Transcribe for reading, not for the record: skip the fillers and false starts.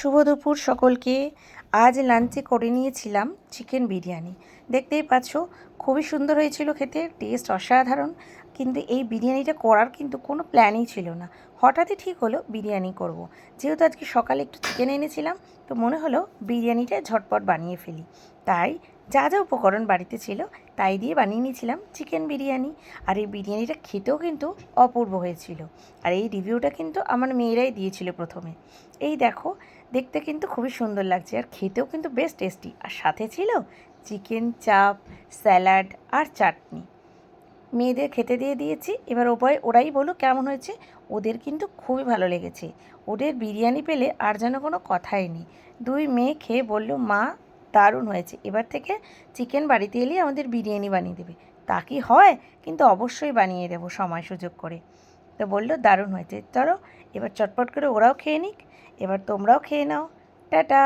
শুভ দুপুর সকলকে। আজ লাঞ্চে করে নিয়েছিলাম চিকেন বিরিয়ানি। দেখতেই পাচ্ছ খুবই সুন্দর হয়েছিল খেতে, টেস্ট অসাধারণ। কিন্তু এই বিরিয়ানিটা করার কিন্তু কোনো প্ল্যানই ছিল না, হঠাৎই ঠিক হলো বিরিয়ানি করব। যেহেতু আজকে সকালে একটু চিকেন এনেছিলাম, তো মনে হলো বিরিয়ানিটা ঝটপট বানিয়ে ফেলি। তাই যা যা উপকরণ বাড়িতে ছিল তাই দিয়ে বানিয়ে নিয়েছিলাম চিকেন বিরিয়ানি। আর এই বিরিয়ানিটা খেতেও কিন্তু অপূর্ব হয়েছিল। আর এই রিভিউটা কিন্তু আমার মেয়েরাই দিয়েছিল প্রথমে। এই দেখো, দেখতে কিন্তু খুবই সুন্দর লাগছে আর খেতেও কিন্তু বেশ টেস্টি। আর সাথে ছিল চিকেন চাপ, স্যালাড আর চাটনি। মেয়েদের খেতে দিয়ে দিয়েছি, এবার ওরাই বলুক কেমন হয়েছে। ওদের কিন্তু খুবই ভালো লেগেছে। ওদের বিরিয়ানি পেলে আর যেন কোনো কথাই নেই। দুই মেয়ে খেয়ে বলল, মা দারুণ হয়েছে, এবার থেকে চিকেন বাড়িতে এলেই আমাদের বিরিয়ানি বানিয়ে দেবে। তা কি হয়, কিন্তু অবশ্যই বানিয়ে দেবো সময় সুযোগ করে। তো বললো দারুণ হয়েছে, চলো এবার চটপট করে ওরাও খেয়ে নিক, এবার তোমরাও খেয়ে নাও। টাটা।